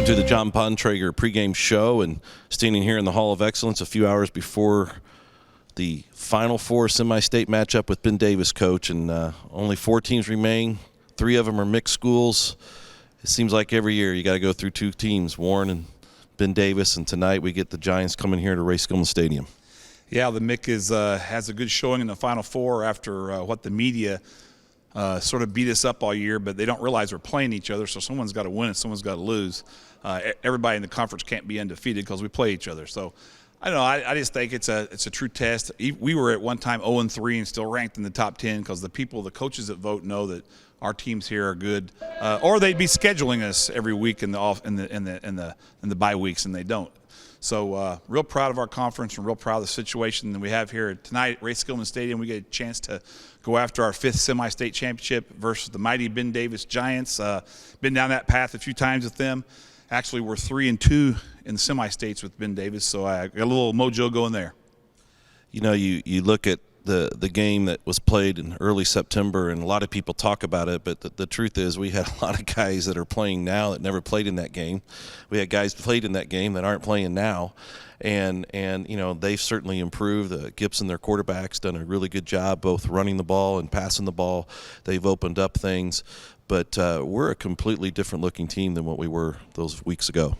Welcome to the John Bontrager pregame show, and standing here in the Hall of Excellence a few hours before the Final Four semi-state matchup with Ben Davis, coach, and only 4 teams remain. 3 of them are mixed schools. It seems like every year you got to go through 2 teams, Warren and Ben Davis, and tonight we get the Giants coming here to Ray-Skillman Stadium. Yeah, the MIC has a good showing in the Final Four after what the media sort of beat us up all year, but they don't realize we're playing each other, so someone's got to win and someone's got to lose. Everybody in the conference can't be undefeated because we play each other. So I don't know. I just think it's a true test. We were at one time 0-3 and still ranked in the top 10 because the coaches that vote know that our teams here are good, or they'd be scheduling us every week in the bye weeks, and they don't. So real proud of our conference and real proud of the situation that we have here tonight at Ray-Skillman Stadium. We get a chance to go after our 5th semi-state championship versus the mighty Ben Davis Giants. Been down that path a few times with them. Actually, we're 3-2 in the semi-states with Ben Davis, so I got a little mojo going there. You know, you look at the game that was played in early September, and a lot of people talk about it, but the truth is we had a lot of guys that are playing now that never played in that game. We had guys played in that game that aren't playing now, and you know, they've certainly improved. Gibson, their quarterback's done a really good job both running the ball and passing the ball. They've opened up things, but we're a completely different looking team than what we were those weeks ago.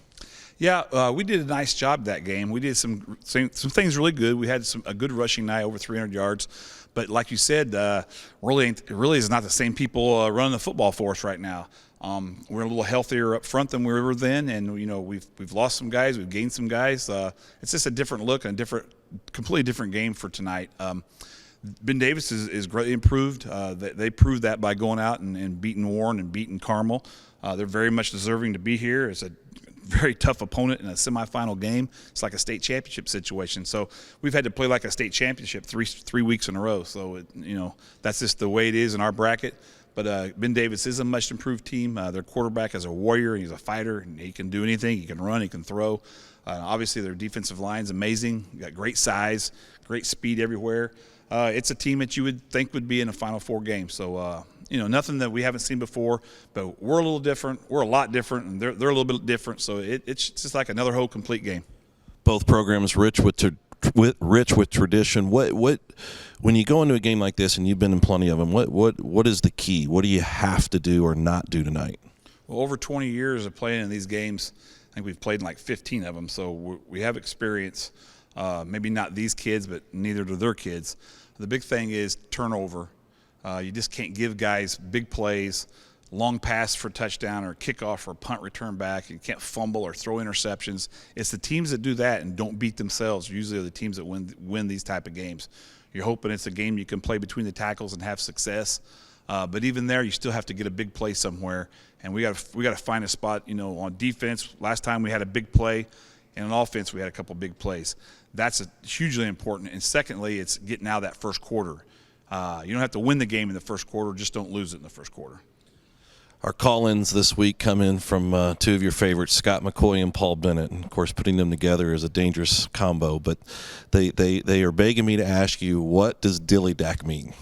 Yeah, we did a nice job that game. We did some things really good. We had a good rushing night, over 300 yards. But like you said, really is not the same people running the football for us right now. We're a little healthier up front than we were then, and you know we've lost some guys, we've gained some guys. It's just a different look and completely different game for tonight. Ben Davis is greatly improved. They proved that by going out and beating Warren and beating Carmel. They're very much deserving to be here. It's a very tough opponent in a semifinal game. It's like a state championship situation. So we've had to play like a state championship three weeks in a row. So you know, that's just the way it is in our bracket. But Ben Davis is a much improved team. Their quarterback is a warrior. He's a fighter, and he can do anything. He can run. He can throw. Obviously, their defensive line's amazing. Got great size, great speed everywhere. It's a team that you would think would be in a Final Four game. So, you know, nothing that we haven't seen before, but we're a little different. We're a lot different, and they're a little bit different. So it's just like another whole complete game. Both programs rich with tradition. What when you go into a game like this, and you've been in plenty of them, what is the key? What do you have to do or not do tonight? Well, over 20 years of playing in these games, I think we've played in like 15 of them. So we have experience. Maybe not these kids, but neither do their kids. The big thing is turnover. You just can't give guys big plays, long pass for touchdown or kickoff or punt return back. You can't fumble or throw interceptions. It's the teams that do that and don't beat themselves usually are the teams that win these type of games. You're hoping it's a game you can play between the tackles and have success. But even there, you still have to get a big play somewhere. And we got to find a spot, you know, on defense. Last time we had a big play, and on offense we had a couple big plays. That's hugely important. And secondly, it's getting out of that first quarter. You don't have to win the game in the first quarter, just don't lose it in the first quarter. Our call-ins this week come in from 2 of your favorites, Scott McCoy and Paul Bennett. And, of course, putting them together is a dangerous combo. But they are begging me to ask you, what does dilly-dack mean?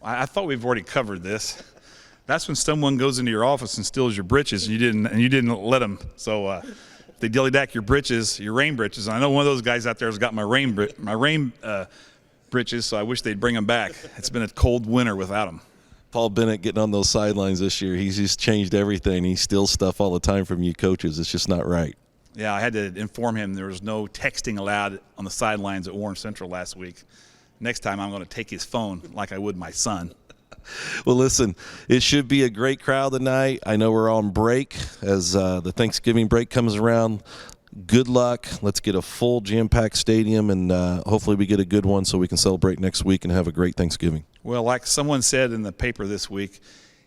I thought we've already covered this. That's when someone goes into your office and steals your britches, and you didn't let them. So if they dilly-dack your britches, your rain britches. And I know one of those guys out there has got my rain britches, so I wish they'd bring them back. It's been a cold winter without them. Paul Bennett getting on those sidelines this year, he's just changed everything. He steals stuff all the time from you coaches. It's just not right. Yeah, I had to inform him there was no texting allowed on the sidelines at Warren Central last week. Next time I'm going to take his phone like I would my son. Well, listen, it should be a great crowd tonight. I know we're on break as the Thanksgiving break comes around. Good luck. Let's get a full jam-packed stadium, and hopefully we get a good one so we can celebrate next week and have a great Thanksgiving. Well, like someone said in the paper this week,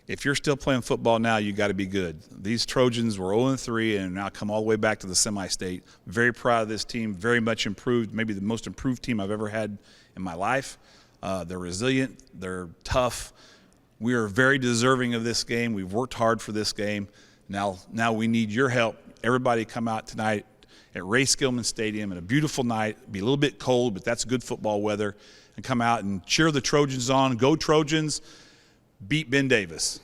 if you're still playing football now, you got to be good. These Trojans were 0-3 and now come all the way back to the semi-state. Very proud of this team, very much improved, maybe the most improved team I've ever had in my life. They're resilient. They're tough. We are very deserving of this game. We've worked hard for this game. Now we need your help. Everybody come out tonight at Ray-Skillman Stadium in a beautiful night. It'll be a little bit cold, but that's good football weather. And come out and cheer the Trojans on. Go Trojans. Beat Ben Davis.